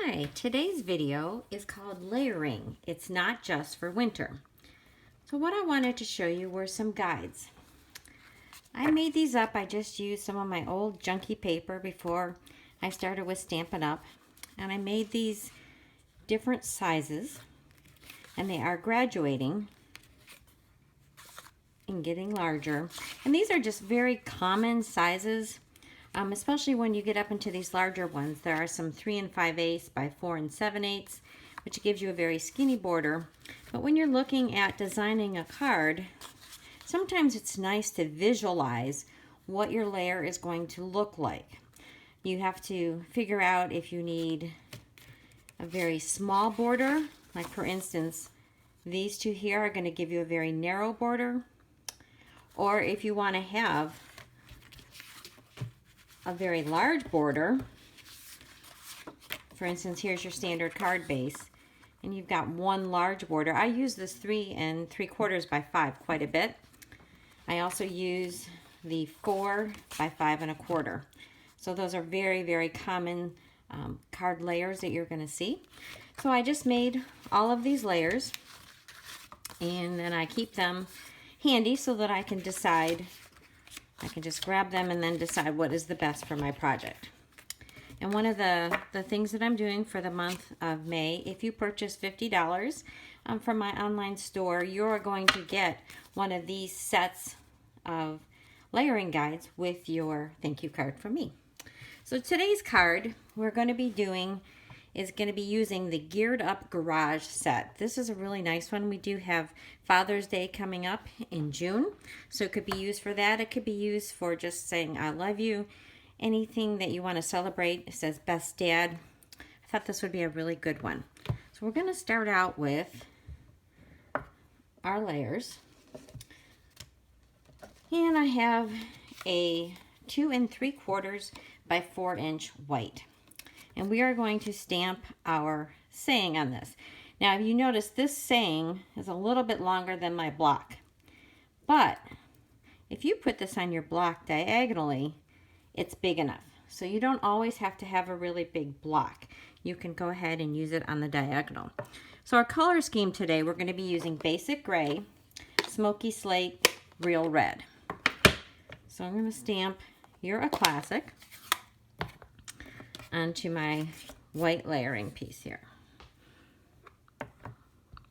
Hi, today's video is called layering. It's not just for winter. So what I wanted to show you were some guides. I made these up. I just used some of my old junky paper before I started with Stampin' Up. And I made these different sizes. And they are graduating and getting larger. And these are just very common sizes. Especially when you get up into these larger ones. There are some 3 5/8 by 4 7/8, which gives you a very skinny border. But when you're looking at designing a card, sometimes it's nice to visualize what your layer is going to look like. You have to figure out if you need a very small border, like for instance, these two here are going to give you a very narrow border, or if you want to have a very large border. For instance, here's your standard card base, and you've got one large border. I use this 3 3/4 by 5 quite a bit. I also use the 4 by 5 1/4. So those are very, very common card layers that you're going to see. So I just made all of these layers, and then I keep them handy so that I can decide. I can just grab them and then decide what is the best for my project. And one of the things that I'm doing for the month of May, if you purchase $50 from my online store, you're going to get one of these sets of layering guides with your thank you card from me. So today's card we're going to be doing is going to be using the Geared Up Garage set. This is a really nice one. We do have Father's Day coming up in June, so it could be used for that. It could be used for just saying I love you, anything that you want to celebrate. It says Best Dad. I thought this would be a really good one. So we're going to start out with our layers. And I have a 2 3/4 by 4 inch white. And we are going to stamp our saying on this. Now, if you notice, this saying is a little bit longer than my block. But if you put this on your block diagonally, it's big enough. So you don't always have to have a really big block. You can go ahead and use it on the diagonal. So our color scheme today, we're going to be using Basic Gray, Smoky Slate, Real Red. So I'm going to stamp You're a Classic onto my white layering piece here.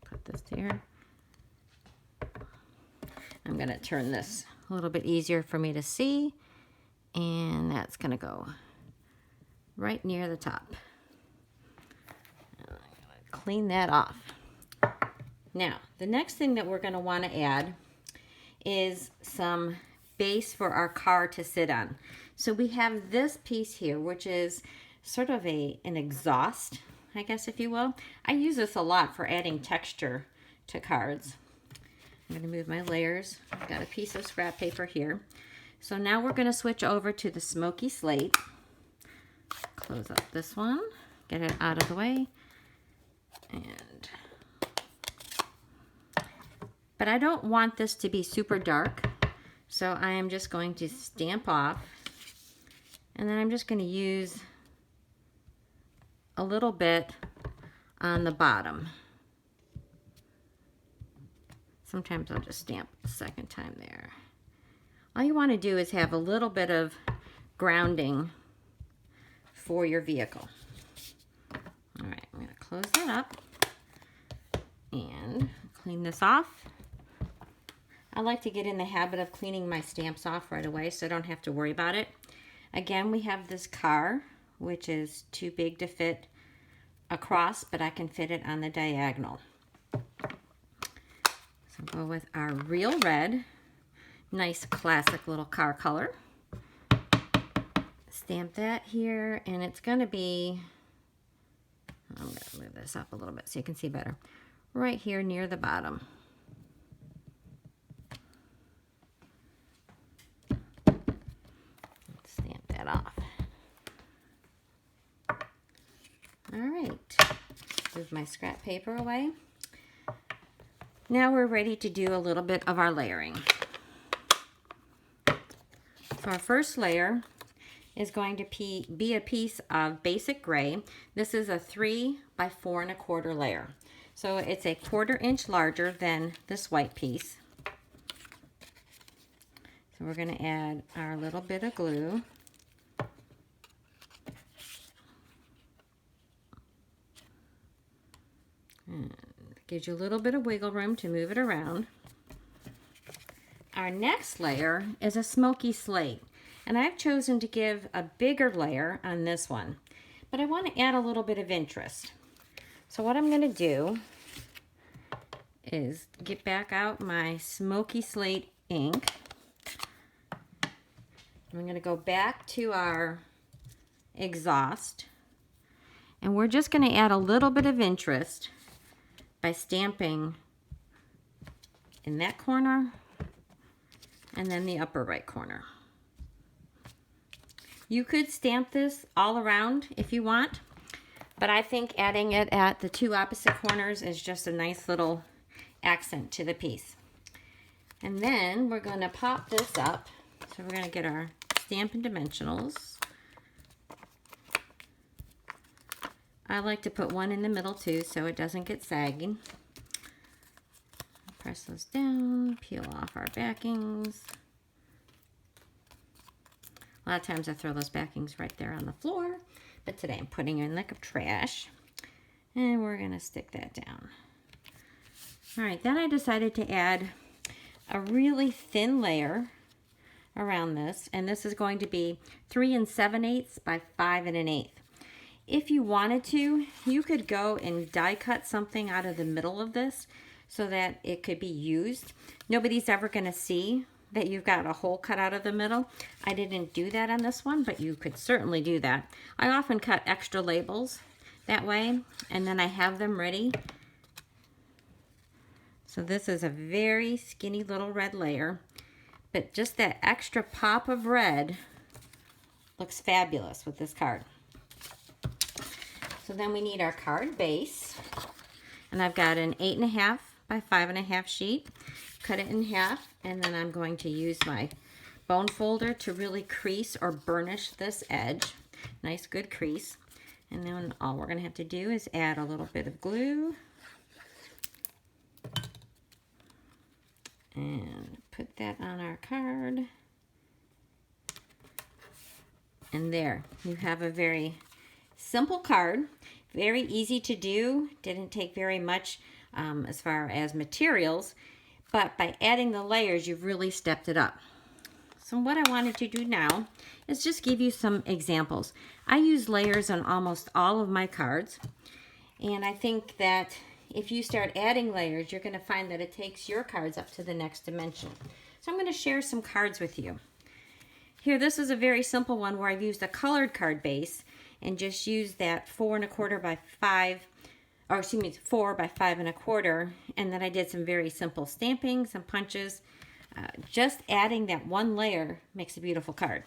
Put this here. I'm going to turn this a little bit easier for me to see, and that's going to go right near the top. I'm going to clean that off. Now, the next thing that we're going to want to add is some base for our car to sit on. So we have this piece here, which is sort of an exhaust, I guess, if you will. I use this a lot for adding texture to cards. I'm going to move my layers. I've got a piece of scrap paper here. So now we're going to switch over to the Smoky Slate. Close up this one, get it out of the way. But I don't want this to be super dark, so I am just going to stamp off, and then I'm just going to use a little bit on the bottom. Sometimes I'll just stamp a second time there. All you want to do is have a little bit of grounding for your vehicle. All right, I'm going to close that up and clean this off. I like to get in the habit of cleaning my stamps off right away so I don't have to worry about it. Again, we have this car, which is too big to fit across, but I can fit it on the diagonal. So go with our Real Red, nice classic little car color. Stamp that here, and it's going to be, I'm going to move this up a little bit so you can see better, right here near the bottom. Stamp that off. All right, move my scrap paper away. Now we're ready to do a little bit of our layering. So our first layer is going to be a piece of basic gray. This is a 3 by 4 1/4 layer. So it's a 1/4 inch larger than this white piece. So we're going to add our little bit of glue. And it gives you a little bit of wiggle room to move it around. Our next layer is a smoky slate. And I've chosen to give a bigger layer on this one. But I want to add a little bit of interest. So what I'm going to do is get back out my smoky slate ink. I'm going to go back to our exhaust. And we're just going to add a little bit of interest by stamping in that corner and then the upper right corner. You could stamp this all around if you want, but I think adding it at the 2 opposite corners is just a nice little accent to the piece. And then we're going to pop this up. So we're going to get our Stampin' Dimensionals. I like to put one in the middle too so it doesn't get sagging. Press those down, peel off our backings. A lot of times I throw those backings right there on the floor, but today I'm putting it in like a trash. And we're going to stick that down. All right, then I decided to add a really thin layer around this, and this is going to be 3 7/8 by 5 1/8. If you wanted to, you could go and die cut something out of the middle of this so that it could be used. Nobody's ever going to see that you've got a hole cut out of the middle. I didn't do that on this one, but you could certainly do that. I often cut extra labels that way, and then I have them ready. So this is a very skinny little red layer, but just that extra pop of red looks fabulous with this card. So then we need our card base, and I've got an 8 1/2 by 5 1/2 sheet. Cut it in half, and then I'm going to use my bone folder to really crease or burnish this edge. Nice good crease. And then all we're going to have to do is add a little bit of glue and put that on our card. And there, you have a very simple card, very easy to do, didn't take very much as far as materials, but by adding the layers, you've really stepped it up. So what I wanted to do now is just give you some examples. I use layers on almost all of my cards, and I think that if you start adding layers, you're going to find that it takes your cards up to the next dimension. So I'm going to share some cards with you. Here, this is a very simple one where I've used a colored card base and just used that 4 1/4 by 5, or excuse me, 4 by 5 1/4, and then I did some very simple stamping, some punches. Just adding that one layer makes a beautiful card.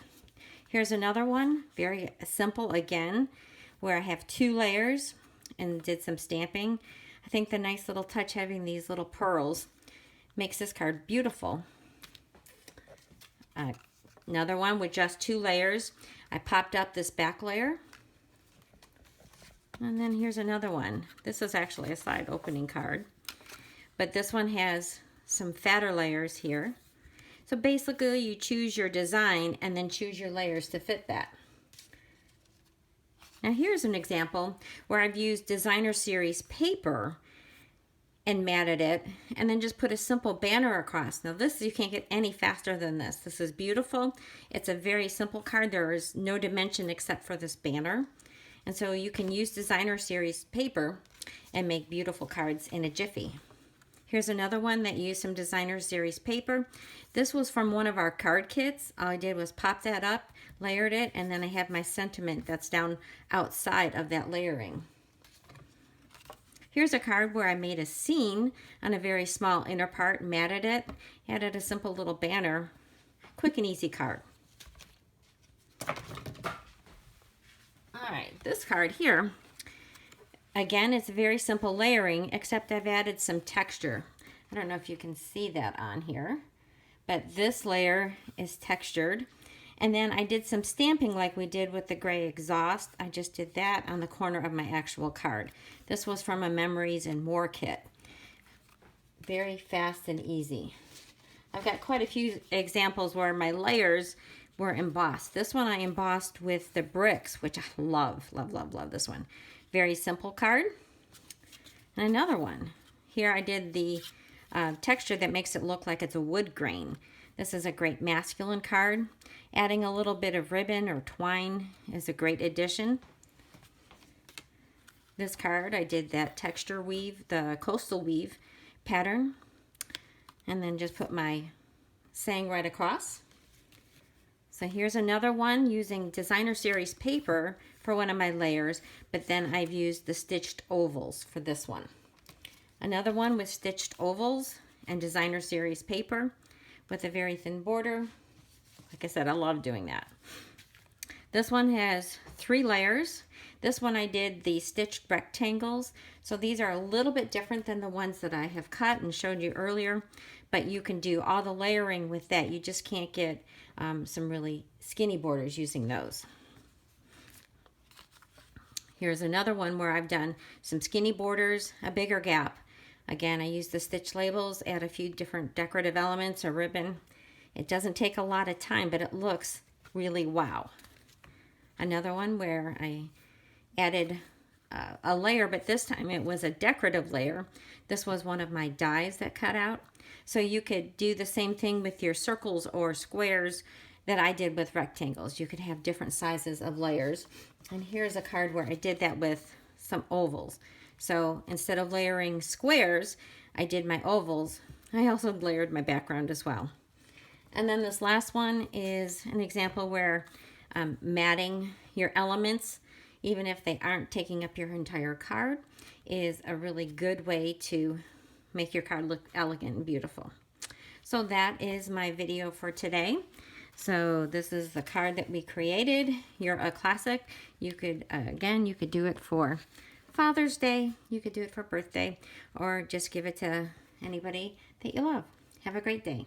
Here's another one, very simple again, where I have 2 layers and did some stamping. I think the nice little touch having these little pearls makes this card beautiful. Another one with just 2 layers. I popped up this back layer. And then here's another one. This is actually a side opening card, but this one has some fatter layers here. So basically you choose your design and then choose your layers to fit that. Now here's an example where I've used designer series paper and matted it and then just put a simple banner across. Now this, you can't get any faster than this. This is beautiful. It's a very simple card. There is no dimension except for this banner. And so you can use designer series paper and make beautiful cards in a jiffy. Here's another one that used some designer series paper. This was from one of our card kits. All I did was pop that up, layered it, and then I have my sentiment that's down outside of that layering. Here's a card where I made a scene on a very small inner part, matted it, added a simple little banner. Quick and easy card. All right, this card here, again, it's very simple layering, except I've added some texture. I don't know if you can see that on here, but this layer is textured, And then I did some stamping like we did with the gray exhaust. I just did that on the corner of my actual card. This was from a Memories and More kit. Very fast and easy. I've got quite a few examples where my layers were embossed. This one I embossed with the bricks, which I love, love, love, love this one. Very simple card. And another one. Here I did the texture that makes it look like it's a wood grain. This is a great masculine card. Adding a little bit of ribbon or twine is a great addition. This card, I did that texture weave, the coastal weave pattern. And then just put my saying right across. So here's another one using Designer Series paper for one of my layers, but then I've used the stitched ovals for this one. Another one with stitched ovals and Designer Series paper with a very thin border. Like I said, I love doing that. This one has 3 layers. This one I did the stitched rectangles. So these are a little bit different than the ones that I have cut and showed you earlier, but you can do all the layering with that. You just can't get some really skinny borders using those. Here's another one where I've done some skinny borders, a bigger gap. Again, I use the stitch labels, add a few different decorative elements or ribbon. It doesn't take a lot of time, but it looks really wow. Another one where I added a layer, but this time it was a decorative layer. This was one of my dies that cut out. So you could do the same thing with your circles or squares that I did with rectangles. You could have different sizes of layers. And here's a card where I did that with some ovals. So instead of layering squares, I did my ovals. I also layered my background as well. And then this last one is an example where matting your elements, even if they aren't taking up your entire card, is a really good way to make your card look elegant and beautiful. So that is my video for today. So this is the card that we created. You're a classic. You could, again, you could do it for Father's Day. You could do it for birthday, or just give it to anybody that you love. Have a great day.